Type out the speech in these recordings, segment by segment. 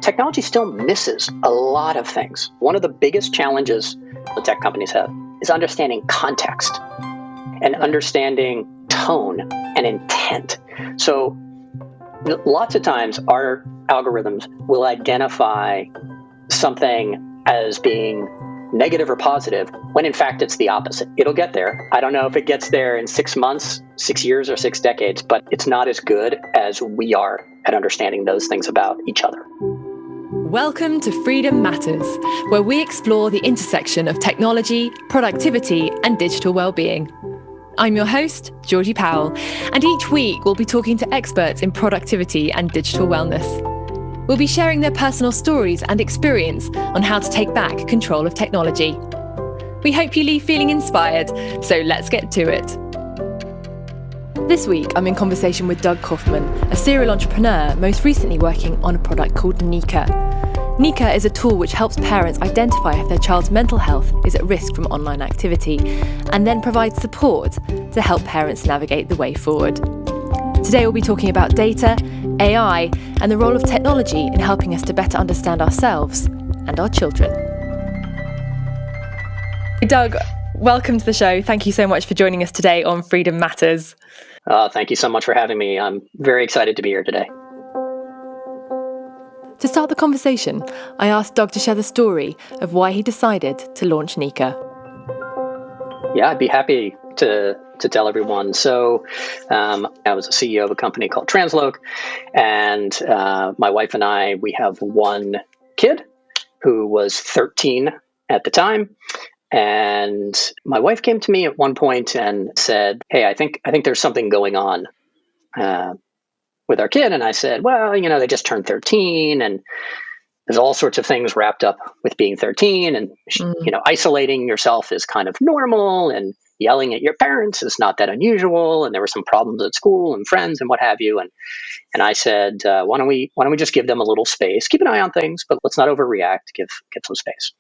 technology still misses a lot of things. One of the biggest challenges the tech companies have is understanding context and understanding tone and intent. So lots of times our algorithms will identify something as being negative or positive when in fact it's the opposite. It'll get there. I don't know if it gets there in 6 months, 6 years, or 6 decades, but it's not as good as we are at understanding those things about each other. Welcome to Freedom Matters, where we explore the intersection of technology, productivity, and digital well-being. I'm your host, Georgie Powell, and each week we'll be talking to experts in productivity and digital wellness. We'll be sharing their personal stories and experience on how to take back control of technology. We hope you leave feeling inspired, so let's get to it. This week, I'm in conversation with Doug Kaufman, a serial entrepreneur most recently working on a product called Nika. Nika is a tool which helps parents identify if their child's mental health is at risk from online activity, and then provides support to help parents navigate the way forward. Today we'll be talking about data, AI, and the role of technology in helping us to better understand ourselves and our children. Doug, welcome to the show. Thank you so much for joining us today on Freedom Matters. Thank you so much for having me. I'm very excited to be here today. To start the conversation, I asked Doug to share the story of why he decided to launch Nika. Yeah, I'd be happy to tell everyone. So I was a CEO of a company called Transloc, and my wife and I, we have one kid who was 13 at the time. And my wife came to me at one point and said, "Hey, I think there's something going on with our kid." And I said, "Well, they just turned 13, and there's all sorts of things wrapped up with being 13, and isolating yourself is kind of normal, and yelling at your parents is not that unusual. And there were some problems at school and friends and what have you." And I said, "Why don't we just give them a little space? Keep an eye on things, but let's not overreact. Give some space."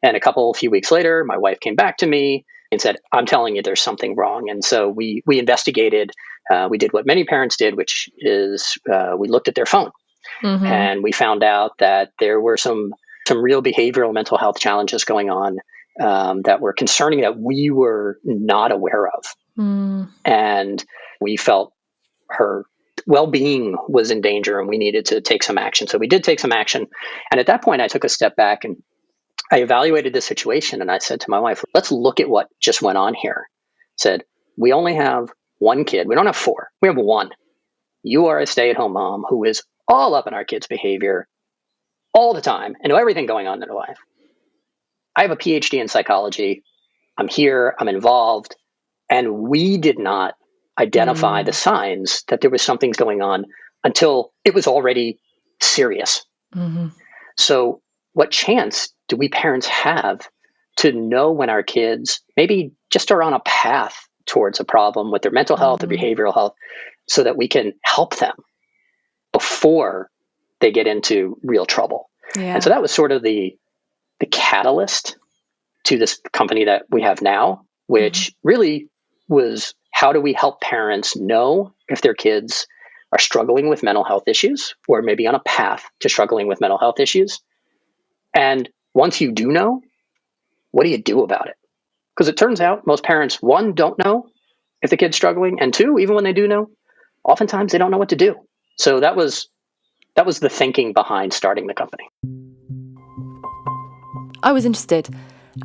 And a few weeks later, my wife came back to me and said, "I'm telling you, there's something wrong." And so we investigated. We did what many parents did, which is we looked at their phone. Mm-hmm. And we found out that there were some real behavioral mental health challenges going on that were concerning that we were not aware of. Mm. And we felt her well-being was in danger and we needed to take some action. So we did take some action. And at that point, I took a step back and I evaluated the situation, and I said to my wife, "Let's look at what just went on here." I said, "We only have one kid. We don't have four. We have one. You are a stay-at-home mom who is all up in our kids' behavior all the time and know everything going on in their life. I have a PhD in psychology. I'm here. I'm involved. And we did not identify the signs that there was something going on until it was already serious." Mm-hmm. So what chance do we parents have to know when our kids maybe just are on a path towards a problem with their mental health or behavioral health so that we can help them before they get into real trouble? Yeah. And so that was sort of the catalyst to this company that we have now, which really was, how do we help parents know if their kids are struggling with mental health issues or maybe on a path to struggling with mental health issues? And once you do know, what do you do about it? Because it turns out most parents, one, don't know if the kid's struggling, and two, even when they do know, oftentimes they don't know what to do. So that was the thinking behind starting the company. I was interested.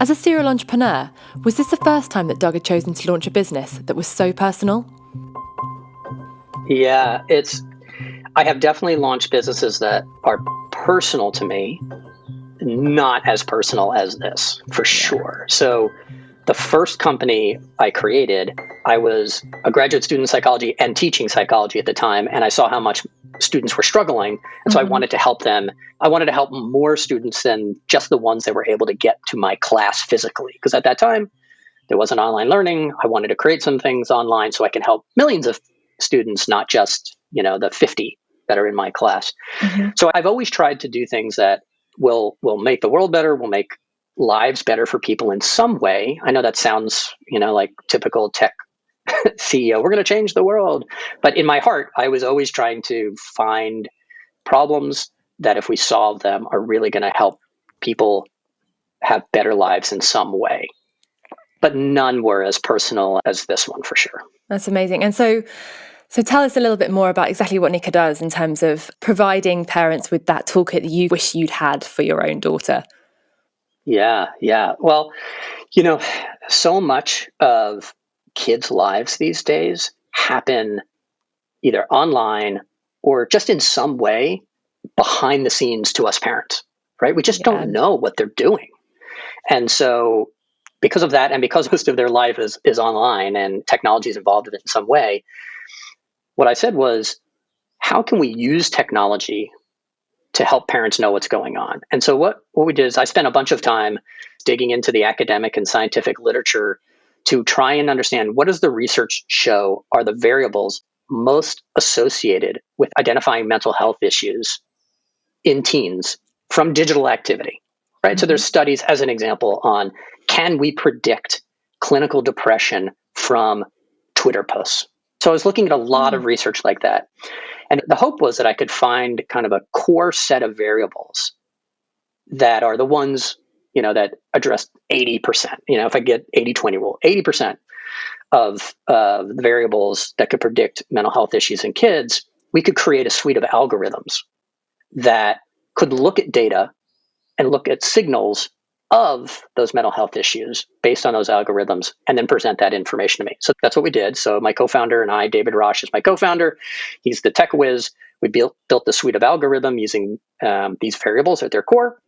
As a serial entrepreneur, was this the first time that Doug had chosen to launch a business that was so personal? Yeah, I have definitely launched businesses that are personal to me, not as personal as this, for sure. So the first company I created, I was a graduate student in psychology and teaching psychology at the time, and I saw how much students were struggling. And so I wanted to help them. I wanted to help more students than just the ones that were able to get to my class physically. Because at that time, there wasn't online learning. I wanted to create some things online so I can help millions of students, not just, the 50 that are in my class. Mm-hmm. So I've always tried to do things that will make the world better, will make lives better for people in some way. I know that sounds, like typical tech CEO. We're going to change the world. But in my heart, I was always trying to find problems that if we solve them are really going to help people have better lives in some way. But none were as personal as this one for sure. That's amazing. And so tell us a little bit more about exactly what Nika does in terms of providing parents with that toolkit that you wish you'd had for your own daughter. Yeah. Well, so much of kids' lives these days happen either online or just in some way behind the scenes to us parents, right? We just don't know what they're doing. And so because of that, and because most of their life is online and technology is involved in it in some way, what I said was, how can we use technology to help parents know what's going on? And so what we did is I spent a bunch of time digging into the academic and scientific literature to try and understand what does the research show are the variables most associated with identifying mental health issues in teens from digital activity, right? So there's studies, as an example, on can we predict clinical depression from Twitter posts? So I was looking at a lot of research like that. And the hope was that I could find kind of a core set of variables that are the ones, that address 80%. If I get 80-20 rule, 80% of the variables that could predict mental health issues in kids, we could create a suite of algorithms that could look at data and look at signals of those mental health issues based on those algorithms and then present that information to me. So that's what we did. So my co-founder and I, David Rosh is my co-founder. He's the tech whiz. We built the suite of algorithm using these variables at their core.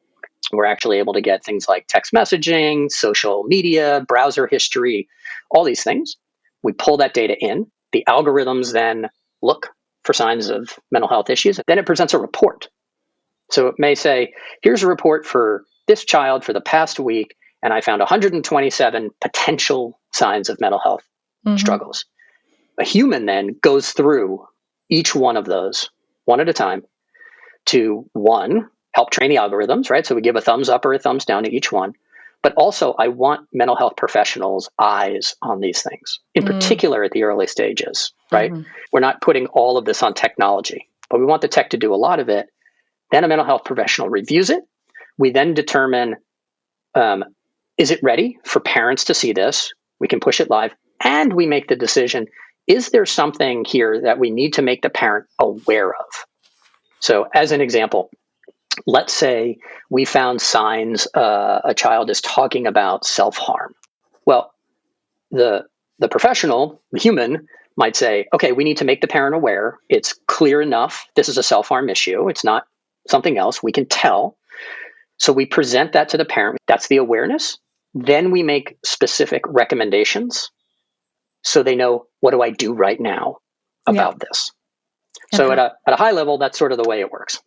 We're actually able to get things like text messaging, social media, browser history, all these things. We pull that data in. The algorithms then look for signs of mental health issues. Then it presents a report. So it may say, here's a report for this child for the past week, and I found 127 potential signs of mental health struggles. A human then goes through each one of those one at a time to, one, help train the algorithms, right? So we give a thumbs up or a thumbs down to each one. But also, I want mental health professionals' eyes on these things, in particular at the early stages, right? We're not putting all of this on technology, but we want the tech to do a lot of it. Then a mental health professional reviews it. We then determine, is it ready for parents to see this? We can push it live. And we make the decision, is there something here that we need to make the parent aware of? So as an example, let's say we found signs a child is talking about self-harm. Well, the professional, the human, might say, okay, we need to make the parent aware. It's clear enough. This is a self-harm issue. It's not something else. We can tell. So we present that to the parent. That's the awareness. Then we make specific recommendations so they know, what do I do right now about this? So at a high level, that's sort of the way it works.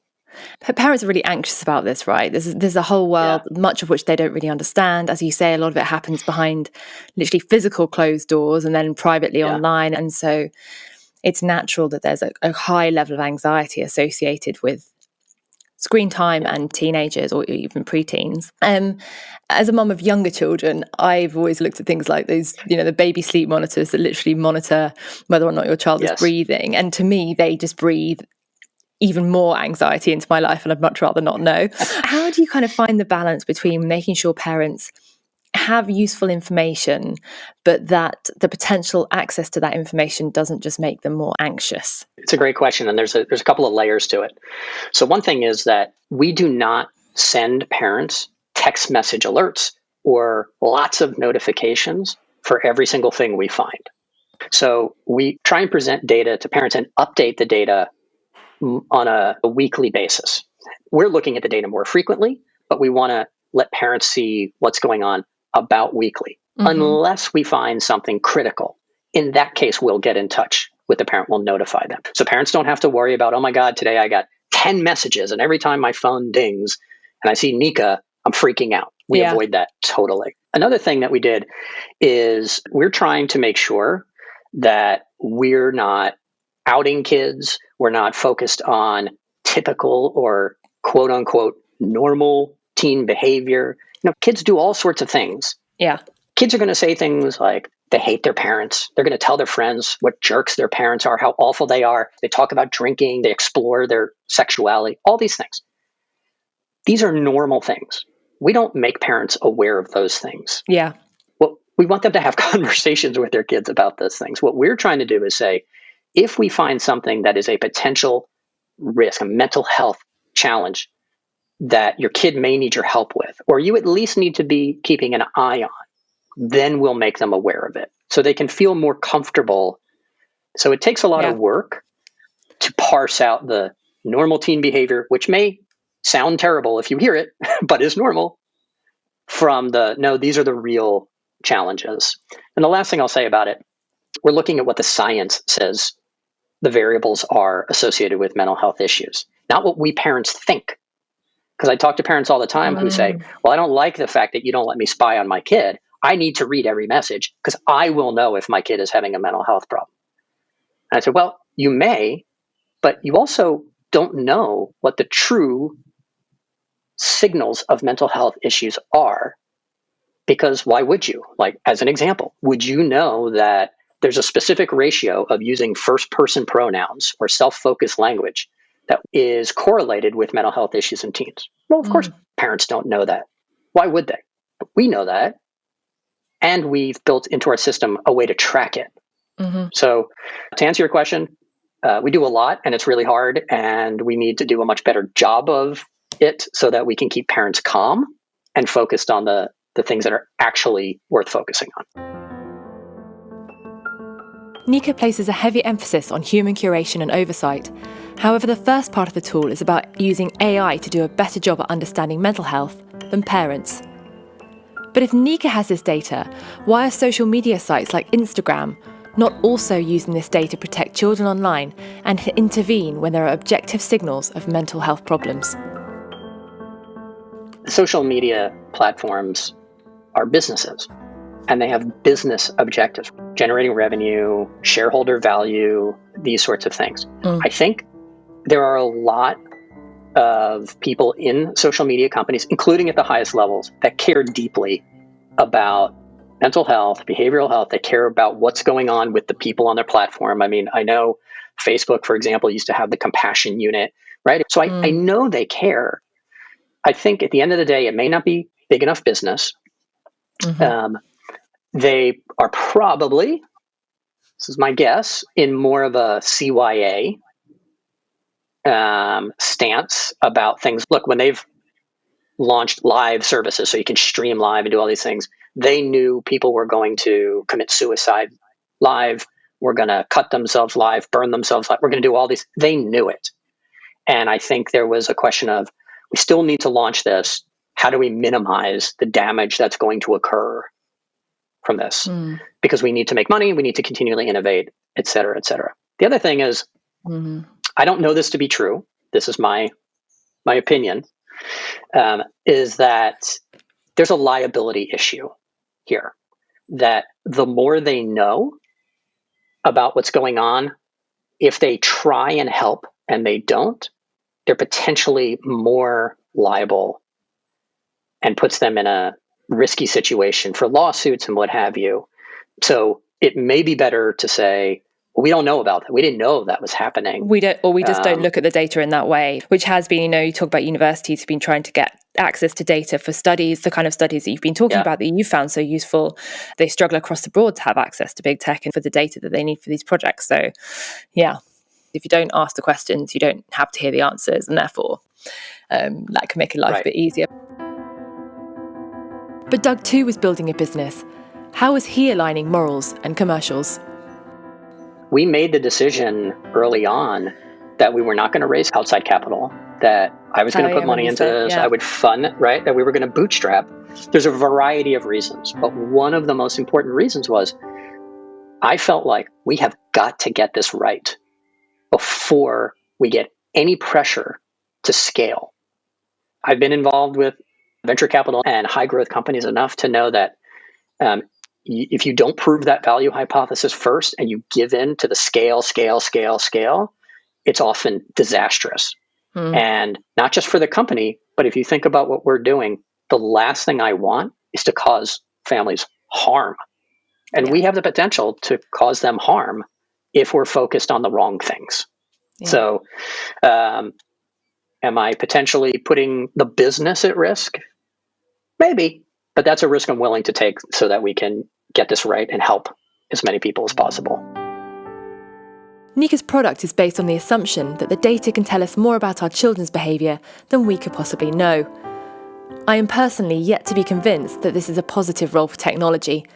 Parents are really anxious about this, right? There's a whole world, much of which they don't really understand. As you say, a lot of it happens behind literally physical closed doors and then privately online. And so it's natural that there's a high level of anxiety associated with screen time and teenagers or even preteens. As a mum of younger children, I've always looked at things like those, the baby sleep monitors that literally monitor whether or not your child is breathing. And to me, they just breathe even more anxiety into my life, and I'd much rather not know. How do you kind of find the balance between making sure parents have useful information, but that the potential access to that information doesn't just make them more anxious? It's a great question, and there's a couple of layers to it. So one thing is that we do not send parents text message alerts or lots of notifications for every single thing we find. So we try and present data to parents and update the data on a weekly basis. We're looking at the data more frequently, but we want to let parents see what's going on about weekly, unless we find something critical. In that case, we'll get in touch with the parent. We'll notify them. So parents don't have to worry about, oh my God, today I got 10 messages, and every time my phone dings and I see Nika, I'm freaking out. We avoid that totally. Another thing that we did is we're trying to make sure that we're not outing kids. We're not focused on typical or quote unquote normal teen behavior. Kids do all sorts of things. Yeah. Kids are going to say things like they hate their parents. They're going to tell their friends what jerks their parents are, how awful they are. They talk about drinking. They explore their sexuality, all these things. these are normal things. We don't make parents aware of those things. Yeah. Well, we want them to have conversations with their kids about those things. What we're trying to do is say, if we find something that is a potential risk, a mental health challenge that your kid may need your help with, or you at least need to be keeping an eye on, then we'll make them aware of it so they can feel more comfortable. So it takes a lot of work to parse out the normal teen behavior, which may sound terrible if you hear it, but is normal, from the, no, these are the real challenges. And the last thing I'll say about it, we're looking at what the science says the variables are associated with mental health issues, not what we parents think. Because I talk to parents all the time who say, well, I don't like the fact that you don't let me spy on my kid. I need to read every message because I will know if my kid is having a mental health problem. And I said, well, you may, but you also don't know what the true signals of mental health issues are, because why would you? Like, as an example, would you know that there's a specific ratio of using first-person pronouns or self-focused language that is correlated with mental health issues in teens? Well, of course, parents don't know that. Why would they? But we know that. And we've built into our system a way to track it. So to answer your question, we do a lot and it's really hard, and we need to do a much better job of it so that we can keep parents calm and focused on the things that are actually worth focusing on. Nika places a heavy emphasis on human curation and oversight. However, the first part of the tool is about using AI to do a better job at understanding mental health than parents. But if Nika has this data, why are social media sites like Instagram not also using this data to protect children online and to intervene when there are objective signals of mental health problems? Social media platforms are businesses, and they have business objectives, generating revenue, shareholder value, these sorts of things. I think there are a lot of people in social media companies, including at the highest levels, that care deeply about mental health, behavioral health. They care about what's going on with the people on their platform. I mean, I know Facebook, for example, used to have the compassion unit, right? So I know they care. I think at the end of the day, it may not be big enough business. They are probably, this is my guess, in more of a CYA stance about things. Look, when they've launched live services, so you can stream live and do all these things, they knew people were going to commit suicide live, were going to cut themselves live, burn themselves live, we're going to do all these. They knew it. And I think there was a question of, we still need to launch this. How do we minimize the damage that's going to occur from this? Because we need to make money, we need to continually innovate, et cetera, et cetera. The other thing is, I don't know this to be true. This is my opinion, is that there's a liability issue here, that the more they know about what's going on, if they try and help and they don't, they're potentially more liable and puts them in a risky situation for lawsuits and what have you. So it may be better to say, well, we don't know about that. We didn't know that was happening. We just don't look at the data in that way, which has been, you talk about universities who've been trying to get access to data for studies, the kind of studies that you've been talking about that you found so useful. They struggle across the board to have access to big tech and for the data that they need for these projects. So, yeah, if you don't ask the questions, you don't have to hear the answers, and therefore that can make life a bit easier. But Doug too was building a business. How was he aligning morals and commercials? We made the decision early on that we were not going to raise outside capital, that I was going to put money into this, I would fund, right? That we were going to bootstrap. There's a variety of reasons, but one of the most important reasons was I felt like we have got to get this right before we get any pressure to scale. I've been involved with venture capital and high growth companies enough to know that if you don't prove that value hypothesis first and you give in to the scale, it's often disastrous. And not just for the company, but if you think about what we're doing, the last thing I want is to cause families harm. And we have the potential to cause them harm if we're focused on the wrong things. So, and Am I potentially putting the business at risk? Maybe, but that's a risk I'm willing to take so that we can get this right and help as many people as possible. Nika's product is based on the assumption that the data can tell us more about our children's behaviour than we could possibly know. I am personally yet to be convinced that this is a positive role for technology.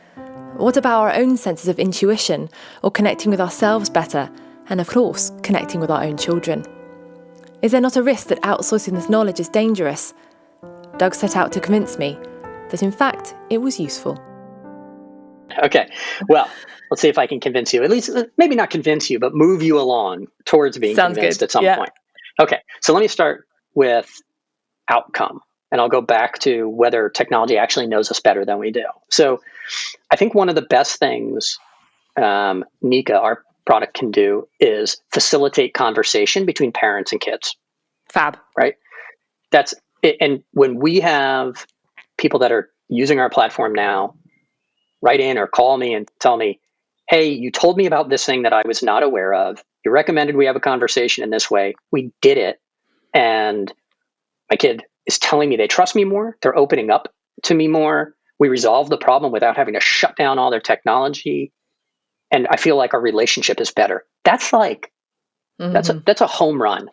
What about our own senses of intuition or connecting with ourselves better, and of course, connecting with our own children? Is there not a risk that outsourcing this knowledge is dangerous? Doug set out to convince me that in fact it was useful. Okay, well, let's see if I can convince you, at least maybe not convince you, but move you along towards being convinced at some point. Okay, so let me start with outcome, and I'll go back to whether technology actually knows us better than we do. So I think one of the best things Nika, our product, can do is facilitate conversation between parents and kids. Fab. Right? That's it. And when we have people that are using our platform now write in or call me and tell me, hey, you told me about this thing that I was not aware of. You recommended we have a conversation in this way. We did it. And my kid is telling me they trust me more. They're opening up to me more. We resolve the problem without having to shut down all their technology. And I feel like our relationship is better. That's like, that's a home run,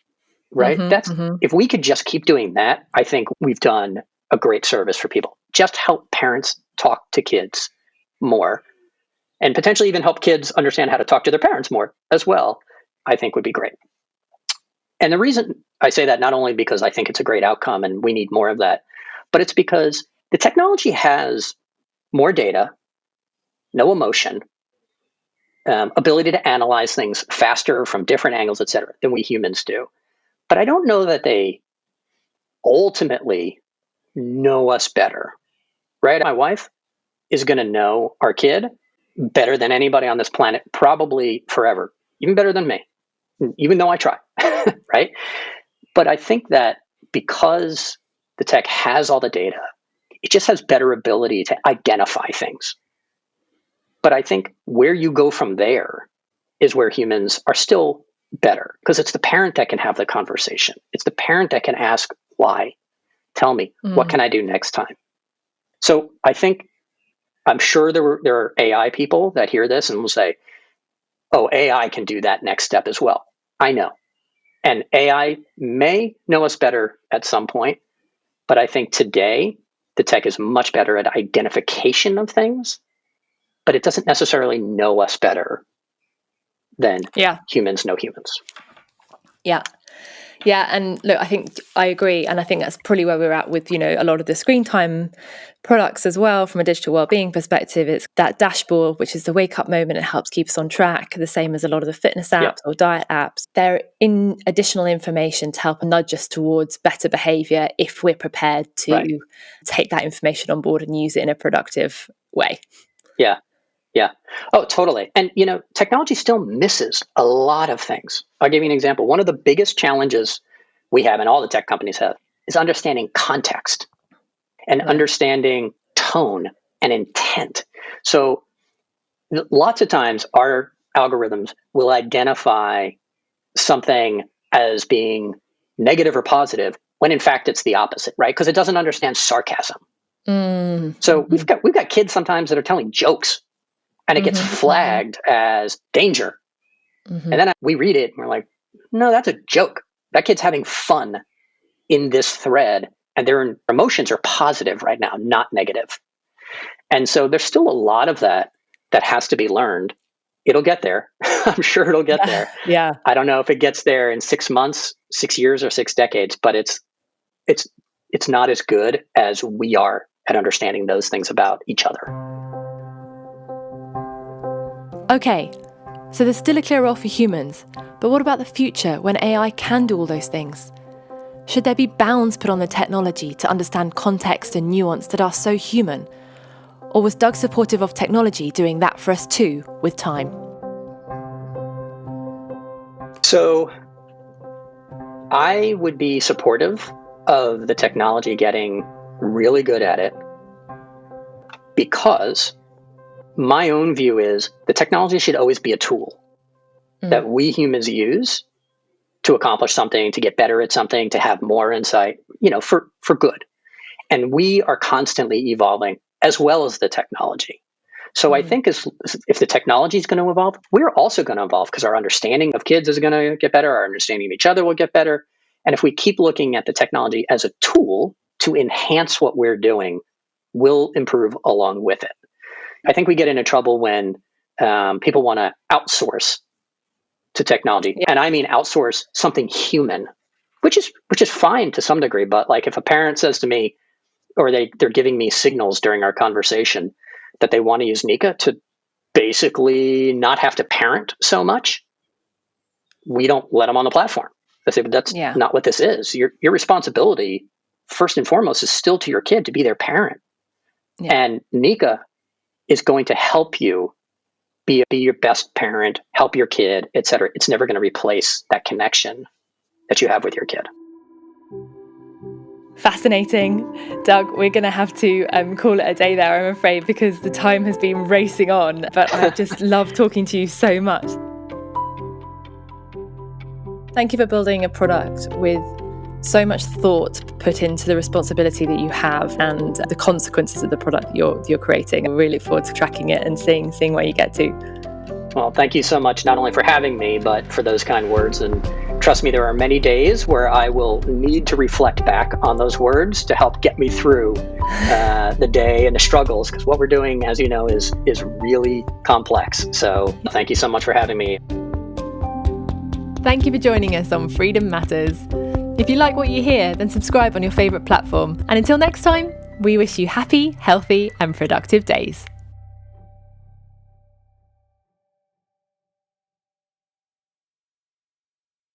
right? If we could just keep doing that, I think we've done a great service for people. Just help parents talk to kids more, and potentially even help kids understand how to talk to their parents more as well, I think would be great. And the reason I say that, not only because I think it's a great outcome and we need more of that, but it's because the technology has more data, no emotion, ability to analyze things faster from different angles, et cetera, than we humans do. But I don't know that they ultimately know us better, right? My wife is going to know our kid better than anybody on this planet, probably forever, even better than me, even though I try, right? But I think that because the tech has all the data, it just has better ability to identify things. But I think where you go from there is where humans are still better, because it's the parent that can have the conversation. It's the parent that can ask, why? Tell me, what can I do next time? So I think, I'm sure there are AI people that hear this and will say, oh, AI can do that next step as well. I know. And AI may know us better at some point, but I think today the tech is much better at identification of things, but it doesn't necessarily know us better than humans know humans. Yeah. Yeah, and look, I think I agree, and I think that's probably where we're at with, a lot of the screen time products as well. From a digital wellbeing perspective, it's that dashboard, which is the wake up moment. It helps keep us on track, the same as a lot of the fitness apps or diet apps. They're in additional information to help nudge us towards better behavior if we're prepared to take that information on board and use it in a productive way. Yeah. Oh, totally. And, technology still misses a lot of things. I'll give you an example. One of the biggest challenges we have, and all the tech companies have, is understanding context and understanding tone and intent. So lots of times our algorithms will identify something as being negative or positive when in fact it's the opposite, right? Because it doesn't understand sarcasm. So we've got kids sometimes that are telling jokes, and it gets flagged as danger. And then we read it and we're like, no, that's a joke. That kid's having fun in this thread, and their emotions are positive right now, not negative. And so there's still a lot of that has to be learned. It'll get there. I'm sure it'll get there. Yeah. I don't know if it gets there in 6 months, 6 years, or 6 decades, but it's not as good as we are at understanding those things about each other. Okay, so there's still a clear role for humans, but what about the future when AI can do all those things? Should there be bounds put on the technology to understand context and nuance that are so human? Or was Doug supportive of technology doing that for us too, with time? So I would be supportive of the technology getting really good at it, because my own view is the technology should always be a tool that we humans use to accomplish something, to get better at something, to have more insight, for good. And we are constantly evolving as well as the technology. So I think if the technology is going to evolve, we're also going to evolve because our understanding of kids is going to get better. Our understanding of each other will get better. And if we keep looking at the technology as a tool to enhance what we're doing, we'll improve along with it. I think we get into trouble when people want to outsource to technology. Yeah. And I mean outsource something human, which is fine to some degree. But like if a parent says to me, or they're giving me signals during our conversation that they want to use Nika to basically not have to parent so much, we don't let them on the platform. I say, but that's not what this is. Your responsibility, first and foremost, is still to your kid to be their parent. Yeah. And Nika is going to help you be your best parent, help your kid, et cetera. It's never going to replace that connection that you have with your kid. Fascinating. Doug, we're going to have to call it a day there, I'm afraid, because the time has been racing on. But I just love talking to you so much. Thank you for building a product with so much thought put into the responsibility that you have and the consequences of the product you're creating. I really look forward to tracking it and seeing where you get to. Well, thank you so much, not only for having me, but for those kind words. And trust me, there are many days where I will need to reflect back on those words to help get me through the day and the struggles, because what we're doing, as you know, is really complex. So thank you so much for having me. Thank you for joining us on Freedom Matters. If you like what you hear, then subscribe on your favourite platform. And until next time, we wish you happy, healthy, and productive days.